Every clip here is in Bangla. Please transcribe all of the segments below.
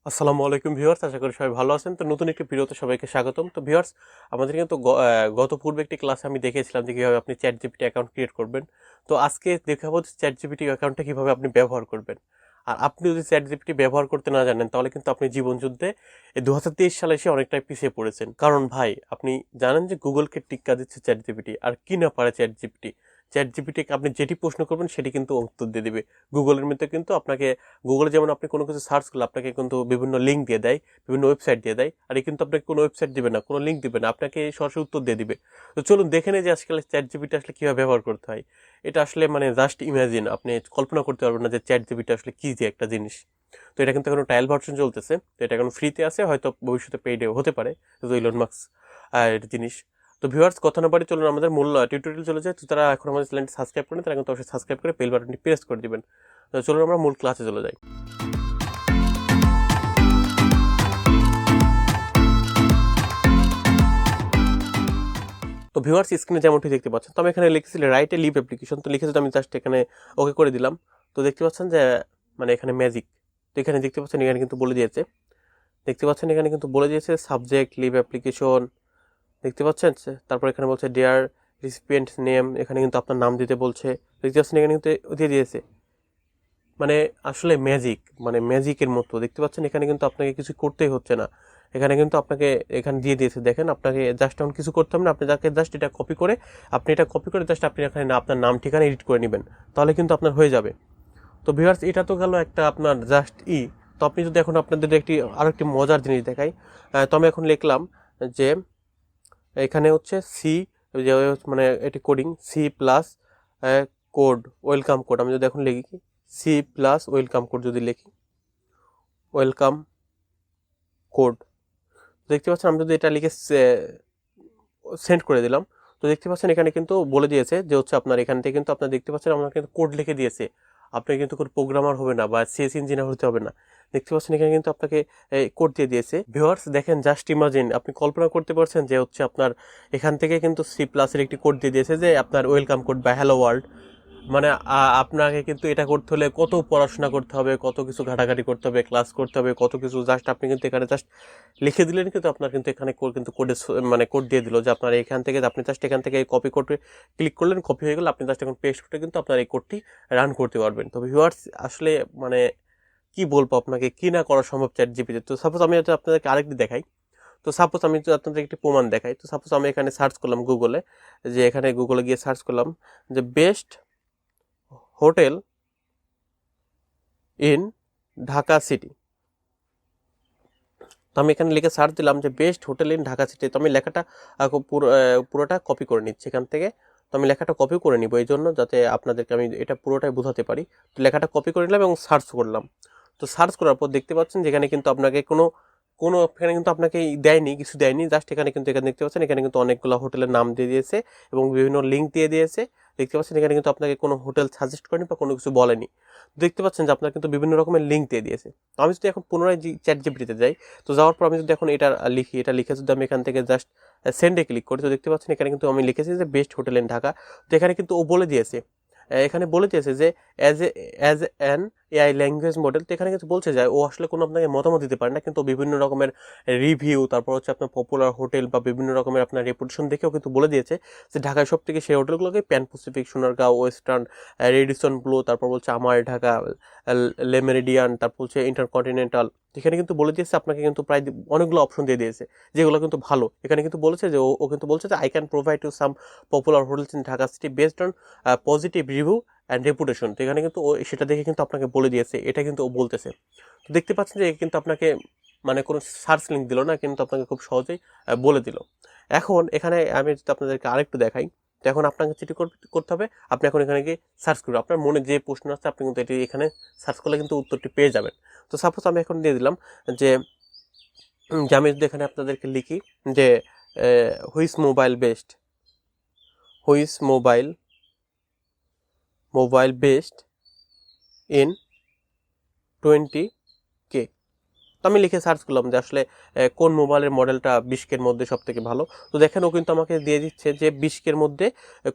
আসসালামু আলাইকুম ভিউয়ার্স, আশা করি সবাই ভালো আছেন। তো নতুন একটি ভিডিওতে সবাইকে স্বাগতম। তো ভিউয়ার্স, আমাদের কিন্তু গত পূর্বে একটি ক্লাসে আমি দেখিয়েছিলাম যে কীভাবে আপনি চ্যাট জিপিটি অ্যাকাউন্ট ক্রিয়েট করবেন। তো আজকে দেখাবো যে চ্যাট জিপিটি অ্যাকাউন্টটা কীভাবে আপনি ব্যবহার করবেন। আর আপনি যদি চ্যাট জিপিটি ব্যবহার করতে না জানেন তাহলে কিন্তু আপনি জীবন যুদ্ধে এই 2023 সালে এসে অনেকটাই পিছিয়ে পড়েছেন। কারণ ভাই, আপনি জানেন যে গুগলকে টিক্কা দিচ্ছে চ্যাট জিপিটি, আর কি না পারে চ্যাট জিপিটি। চ্যাট জিপিটিকে আপনি যেটি প্রশ্ন করবেন সেটি কিন্তু উত্তর দিয়ে দিবে। গুগলের মধ্যে কিন্তু আপনাকে, গুগলে যেমন আপনি কোনো কিছু সার্চ করলে আপনাকে কিন্তু বিভিন্ন লিঙ্ক দিয়ে দেয়, বিভিন্ন ওয়েবসাইট দিয়ে দেয়, আর এই কিন্তু আপনাকে কোনো ওয়েবসাইট দিবে না, কোনো লিঙ্ক দিবে না, আপনাকে সরাসরি উত্তর দিয়ে দিবে। তো চলুন দেখে নেই যে আজকাল চ্যাট জিপিটি আসলে কীভাবে ব্যবহার করতে হয়। এটা আসলে মানে জাস্ট ইমাজিন, আপনি কল্পনা করতে পারবেন না যে চ্যাট জিপিটি আসলে কী যে একটা জিনিস। তো এটা কিন্তু এখন ট্রায়াল ভার্সন চলতেছে, তো এটা এখন ফ্রিতে আছে, হয়তো ভবিষ্যতে পেইডে হতে পারে, তো ইলন মাস্ক জিনিস। তো ভিউয়ার্স, কথা না বাড়ি চলুন আমাদের মূল টিউটোরিয়াল চলে যায়। তো তারা এখন আমাদের চ্যানেলটি সাবস্ক্রাইব করেন, তারা কিন্তু অবশ্যই সাবস্ক্রাইব করে বেল বাটনটি প্রেস করে দিবেন। তো চলুন আমরা মূল ক্লাসে চলে যাই। তো ভিউয়ার্স, স্ক্রিনে যেমনটি দেখতে পাচ্ছেন, তো আমি এখানে লিখেছিলাম রাইট এ লিভ অ্যাপ্লিকেশন। তো লিখেছি, তো আমি জাস্ট এখানে ওকে করে দিলাম। তো দেখতে পাচ্ছেন যে মানে এখানে ম্যাজিক। তো এখানে দেখতে পাচ্ছেন এখানে কিন্তু বলে দিয়েছে, এখানে কিন্তু বলে দিয়েছে সাবজেক্ট লিভ অ্যাপ্লিকেশন, দেখতে পাচ্ছেন। তারপর এখানে বলছে ডিয়ার রিসিপিয়েন্ট নেম, এখানে কিন্তু আপনার নাম দিতে বলছে, দেখতে পাচ্ছেন এখানে কিন্তু দিয়ে দিয়েছে। মানে আসলে ম্যাজিক, মানে ম্যাজিকের মতো দেখতে পাচ্ছেন। এখানে কিন্তু আপনাকে কিছু করতেই হচ্ছে না, এখানে কিন্তু আপনাকে এখানে দিয়ে দিয়েছে। দেখেন, আপনাকে জাস্ট এমন কিছু করতে হবে না, আপনি যাকে জাস্ট এটা কপি করে, জাস্ট আপনি এখানে আপনার নাম ঠিকানা এডিট করে নেবেন, তাহলে কিন্তু আপনার হয়ে যাবে। তো ভিউয়ার্স, এটা তো গেল একটা আপনার জাস্ট তো আপনি যদি এখন আপনাদের আরও একটি মজার জিনিস দেখাই। তো আমি এখন লিখলাম যে এখানে হচ্ছে সি, যে মানে এটি coding C plus code welcome code. আমি যদি এখন লিখি কি সি প্লাস ওয়েলকাম কোড, যদি লিখি ওয়েলকাম কোড, দেখতে পাচ্ছেন আমি যদি এটা লিখে সেন্ড করে দিলাম, তো দেখতে পাচ্ছেন এখানে কিন্তু বলে দিয়েছে যে হচ্ছে আপনার এখান থেকে কিন্তু আপনার দেখতে পাচ্ছেন আপনার কিন্তু কোড লিখে দিয়েছে। আপনি কিন্তু কোনো প্রোগ্রামার হবে না বা সিএস ইঞ্জিনিয়ার হতে হবে না, দেখতে পাচ্ছেন এখানে কিন্তু আপনাকে কোড দিয়ে দিয়েছে। ভিউয়ার্স দেখেন, জাস্ট ইমাজিন, আপনি কল্পনা করতে পারছেন যে হচ্ছে আপনার এখান থেকে কিন্তু সি প্লাসের একটি কোড দিয়ে দিয়েছে যে আপনার ওয়েলকাম কোড বা হ্যালো ওয়ার্ল্ড। মানে আপনাকে কিন্তু এটা করতে হলে কত পড়াশোনা করতে হবে, কত কিছু ঘাটাঘাটি করতে হবে, ক্লাস করতে হবে, কত কিছু। জাস্ট আপনি কিন্তু এখানে জাস্ট লিখে দিলেন, কিন্তু আপনার কিন্তু এখানে কিন্তু কোডে মানে কোড দিয়ে দিল যে আপনার এখান থেকে, আপনি জাস্ট এখান থেকে কপি করতে ক্লিক করলেন, কপি হয়ে গেল, আপনি জাস্ট এখন পেস্ট করে কিন্তু আপনার এই কোডটি রান করতে পারবেন। তো ভিউয়ার্স, আসলে মানে কি বলবো আপনাকে, কি না করা সম্ভব চ্যাট জিপিটি। তো সাপোজ আমি হচ্ছে আপনাদেরকে আরেকটি দেখাই। তো সাপোজ আমি যদি আপনাদের একটি প্রমাণ দেখাই, তো সাপোজ আমি এখানে সার্চ করলাম গুগলে, যে এখানে গুগলে গিয়ে সার্চ করলাম যে best hotel in Dhaka city. তো আমি এখানে লিখে সার্চ দিলাম যে best hotel in Dhaka city. তো আমি লেখাটা পুরোটা কপি করে নিচ্ছি এখান থেকে। তো আমি লেখাটা কপি করে নিব এই জন্য, যাতে আপনাদেরকে আমি এটা পুরোটাই বোঝাতে পারি। তো লেখাটা কপি করে নিলাম এবং সার্চ করলাম। তো সার্চ করার পর দেখতে পাচ্ছেন যেখানে কিন্তু আপনাকে কোনো কোনো এখানে কিন্তু আপনাকে দেয়নি, কিছু দেয়নি। জাস্ট এখানে দেখতে পাচ্ছেন এখানে কিন্তু অনেকগুলো হোটেলের নাম দিয়ে দিয়েছে এবং বিভিন্ন লিঙ্ক দিয়ে দিয়েছে। দেখতে পাচ্ছেন এখানে কিন্তু আপনাকে কোনো হোটেল সাজেস্ট করেনি বা কোনো কিছু বলেনি। দেখতে পাচ্ছেন যে আপনার কিন্তু বিভিন্ন রকমের লিঙ্ক দিয়ে দিয়েছে। তো আমি যদি এখন পুনরায় চ্যাট জিপিটিতে যাই, তো যাওয়ার পর আমি যদি এখন এটা লিখে যদি আমি এখান থেকে জাস্ট সেন্ডে ক্লিক করি, তো দেখতে পাচ্ছেন এখানে কিন্তু আমি লিখেছি যে বেস্ট হোটেল ইন ঢাকা। তো এখানে কিন্তু ও বলে দিয়েছে, এখানে বলে দিয়েছে যে as an AI language model. তো এখানে কিন্তু বলছে যে ও আসলে কোনো আপনাকে মতামত দিতে পারে না, কিন্তু বিভিন্ন রকমের রিভিউ, তারপর হচ্ছে আপনার পপুলার হোটেল বা বিভিন্ন রকমের আপনার রেপুটেশন দেখেও কিন্তু বলে দিয়েছে যে ঢাকায় সব থেকে সেই হোটেলগুলোকে Pan Pacific, Sonargaon, Western, Radisson Blu, তারপর বলছে আমার ঢাকা, লে মেরিডিয়ান, তারপর হচ্ছে ইন্টারকন্টিনেন্টাল। এখানে কিন্তু বলে দিয়েছে আপনাকে কিন্তু প্রায় অনেকগুলো অপশন দিয়ে দিয়েছে যেগুলো কিন্তু ভালো। এখানে কিন্তু বলেছে যে ও কিন্তু বলছে যে I can provide to some popular hotels in Dhaka city based on positive review and reputation. তো এখানে কিন্তু ও সেটা দেখে কিন্তু আপনাকে বলে দিয়েছে, এটা কিন্তু ও বলতেছে। তো দেখতে পাচ্ছেন যে কিন্তু আপনাকে মানে কোনো সার্চ লিঙ্ক দিল না, কিন্তু আপনাকে খুব সহজেই বলে দিল। এখন এখানে আমি যদি আপনাদেরকে আরেকটু দেখাই, তো এখন আপনাকে যেটি করতে হবে, আপনি এখন এখানে গিয়ে সার্চ করবেন আপনার মনে যে প্রশ্ন আছে, আপনি কিন্তু এটি এখানে সার্চ করলে কিন্তু উত্তরটি পেয়ে যাবেন। তো সাপোজ আমি এখন দিয়ে দিলাম যে আমি যদি এখানে আপনাদেরকে লিখি যে which mobile best, which mobile best in 20K। তো আমি লিখে সার্চ করলাম যে আসলে কোন মোবাইলের মডেলটা 20K মধ্যে সব থেকে ভালো। তো দেখেন ও কিন্তু আমাকে দিয়ে দিচ্ছে যে 20K মধ্যে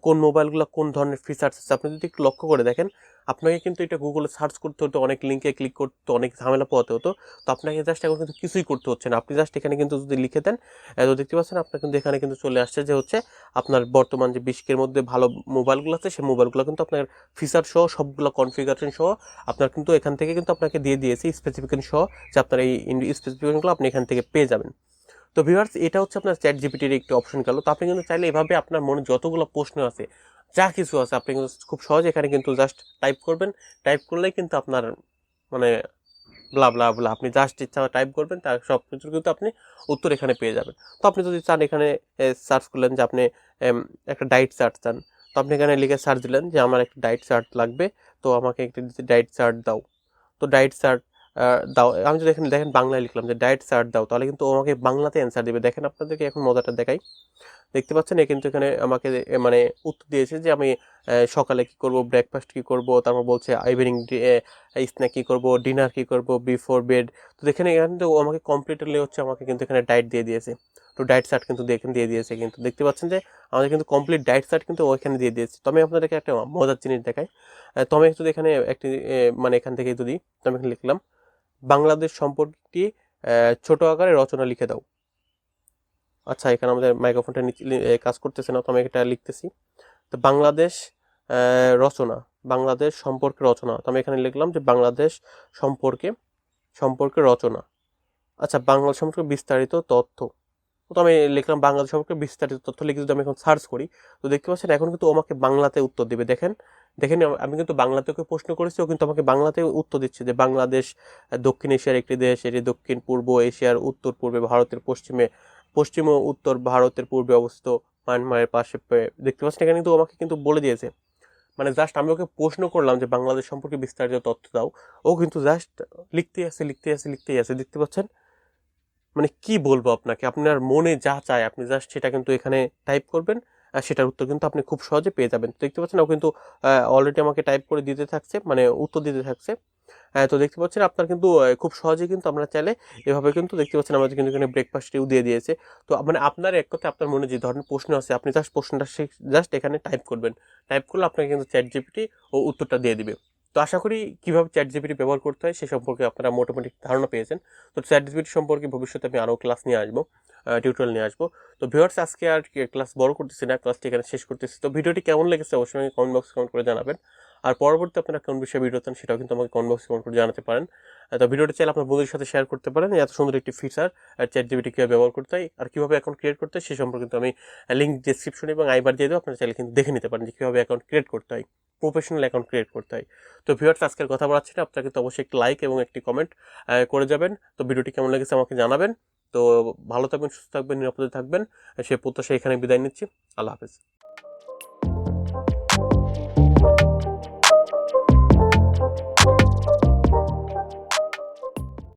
কোন মোবাইলগুলো কোন ধরনের ফিচার্স আছে। আপনি যদি একটু লক্ষ্য করে দেখেন, আপনাকে কিন্তু এটা গুগলে সার্চ করতে হতো, অনেক লিঙ্কে ক্লিক করতে, অনেক ঝামেলা পোহাতে হতো। তো আপনাকে জাস্ট এখন কিন্তু কিছুই করতে হচ্ছে না, আপনি জাস্ট এখানে কিন্তু যদি লিখে দেন, তো দেখতে পাচ্ছেন আপনার কিন্তু এখানে কিন্তু চলে আসছে যে হচ্ছে আপনার বর্তমান যে 20 মধ্যে ভালো মোবাইলগুলো আছে, সেই মোবাইলগুলো কিন্তু আপনার ফিচার সহ সবগুলো কনফিগারেশন সহ আপনার কিন্তু এখান থেকে কিন্তু আপনাকে দিয়ে দিয়েছে স্পেসিফিকেশন সহ, যে আপনার এই স্পেসিফিকেশনগুলো আপনি এখান থেকে পেয়ে যাবেন। তো ভিউয়ার্স, এটা হচ্ছে আপনার চ্যাট জিপিটির একটি অপশন গেল। তো আপনি কিন্তু চাইলে এভাবে আপনার মনে যতগুলো প্রশ্ন আছে, যা কিছু আছে, আপনি কিন্তু খুব সহজে এখানে কিন্তু জাস্ট টাইপ করবেন, টাইপ করলেই কিন্তু আপনার মানে ব্লা ব্লা ব্লা আপনি জাস্ট ইচ্ছা টাইপ করবেন, তার সব কিছুর কিন্তু আপনি উত্তর এখানে পেয়ে যাবেন। তো আপনি যদি চান এখানে সার্চ করলেন যে আপনি একটা ডায়েট চার্ট চান, তো আপনি এখানে লিখে সার্চ দিলেন যে আমার একটা ডায়েট চার্ট লাগবে, তো আমাকে একটা ডায়েট চার্ট দাও। তো ডায়েট চার্ট দাও, আমি যদি এখানে দেখেন বাংলায় লিখলাম যে ডায়েট চার্ট দাও, তাহলে কিন্তু ও আমাকে বাংলাতে অ্যান্সার দেবে। দেখেন আপনাদেরকে এখন মজাটা দেখাই, দেখতে পাচ্ছেন এ কিন্তু এখানে আমাকে মানে উত্তর দিয়েছে যে আমি সকালে কি করব, ব্রেকফাস্ট কি করব, তারপর বলছে ইভিনিং স্ন্যাক কি করব, ডিনার কি করব, বিফোর বেড। তো দেখেন এখানে কিন্তু ও আমাকে কমপ্লিটলি হচ্ছে আমাকে কিন্তু এখানে ডায়েট দিয়ে দিয়েছে। তো ডায়েট চার্ট কিন্তু দেখেন দিয়ে দিয়েছে, কিন্তু দেখতে পাচ্ছেন যে আমাদের কিন্তু কমপ্লিট ডায়েট চার্ট কিন্তু ওইখানে দিয়ে দিয়েছে। তো আমি আপনাদেরকে একটা মজার জিনিস দেখাই। তো আমি যদি এখানে একটি মানে এখান থেকে যদি আমি এখানে লিখলাম বাংলাদেশ সম্পর্কটি ছোট আকারে রচনা লিখে দাও। আচ্ছা, এখানে আমাদের মাইক্রোফোনটা কাজ করতেছে না, তো আমি এটা লিখতেছি। তো বাংলাদেশ রচনা, বাংলাদেশ সম্পর্কে রচনা, তো আমি এখানে লিখলাম যে বাংলাদেশ সম্পর্কে সম্পর্কে রচনা। আচ্ছা, বাংলাদেশ সম্পর্কে বিস্তারিত তথ্য, তো আমি লিখলাম বাংলাদেশ সম্পর্কে বিস্তারিত তথ্য লিখে যদি আমি এখন সার্চ করি, তো দেখতে পাচ্ছেন এখন কিন্তু আমাকে বাংলাতে উত্তর দিবে। দেখেন দেখেন আমি কিন্তু বাংলাতে ওকে প্রশ্ন করেছি, ও কিন্তু আমাকে বাংলাতে উত্তর দিচ্ছে যে বাংলাদেশ দক্ষিণ এশিয়ার একটি দেশ, এটি দক্ষিণ পূর্ব এশিয়ার উত্তর পূর্বে, ভারতের পশ্চিমে, পশ্চিম ও উত্তর ভারতের পূর্বে অবস্থিত, মায়ানমারের পাশে। দেখতে পাচ্ছেন এখানে কিন্তু আমাকে কিন্তু বলে দিয়েছে। মানে জাস্ট আমি ওকে প্রশ্ন করলাম যে বাংলাদেশ সম্পর্কে বিস্তারিত তথ্য দাও, ও কিন্তু জাস্ট লিখতেই আছে লিখতেই আছে লিখতেই আছে। দেখতে পাচ্ছেন মানে কি বলবো আপনাকে, আপনার মনে যা চায় আপনি জাস্ট সেটা কিন্তু এখানে টাইপ করবেন, আর সেটার উত্তর কিন্তু আপনি খুব সহজে পেয়ে যাবেন। তো দেখতে পাচ্ছেন ও কিন্তু অলরেডি আমাকে টাইপ করে দিতে থাকছে, মানে উত্তর দিতে থাকছে। তো দেখতে পাচ্ছেন আপনার কিন্তু খুব সহজে কিন্তু আমরা চাইলে এভাবে কিন্তু দেখতে পাচ্ছেন আমাদের কিন্তু এখানে ব্রেকফাস্টটিও দিয়ে দিয়েছে। তো মানে আপনার এক কথায় আপনার মনে যে ধরনের প্রশ্ন আছে, আপনি জাস্ট প্রশ্নটা জাস্ট এখানে টাইপ করবেন, টাইপ করলে আপনাকে কিন্তু চ্যাট জিপিটি ও উত্তরটা দিয়ে দিবে। তো আশা করি কিভাবে চ্যাট জিপিটি ব্যবহার করতে হয় সে সম্পর্কে আপনারা মোটামুটি ধারণা পেয়েছেন। তো চ্যাট জিপিটি সম্পর্কে ভবিষ্যতে আমি আরও ক্লাস নিয়ে আসবো, টিউটোরিয়াল নিয়ে আসবো। তো ভিউয়ার্স, আজকে আর ক্লাস বড় করতেছি না, ক্লাসটি এখানে শেষ করতেছি। তো ভিডিওটি কেমন লেগেছে অবশ্যই কমেন্ট বক্সে কমেন্ট করে জানাবেন। আর পরবর্তী আপনারা কোন বিষয়ে ভিডিও চান সেটাও কিন্তু আমাকে কমেন্ট বক্সে কমেন্ট করে জানাতে পারেন। তো ভিডিওটি চাইলে আপনার বন্ধুদের সাথে শেয়ার করতে পারেন। এত সুন্দর একটি ফিচার চ্যাট জিপিটি কীভাবে ব্যবহার করতে হয় আর কীভাবে অ্যাকাউন্ট ক্রিয়েট করতে হয় সে সম্পর্কে কিন্তু আমি লিঙ্ক ডিসক্রিপশনে এবং আইবার দিয়ে দেবো, আপনারা চাইলে কিন্তু দেখে নিতে পারেন যে কীভাবে অ্যাকাউন্ট ক্রিয়েট করতে হয়, প্রফেশনাল অ্যাকাউন্ট ক্রিয়েট করতে হয়। তো ভিউয়ার্স, আজকের কথা বলাচ্ছি না, আপনারা কিন্তু অবশ্যই একটি লাইক এবং একটি কমেন্ট করে যাবেন। তো ভিডিওটি কেমন লেগেছে আমাকে জানাবেন। তো ভালো থাকবেন, সুস্থ থাকবেন, নিরাপদে থাকবেন, সে প্রত্যাশা এখানে বিদায় নিচ্ছি। আল্লাহ হাফেজ।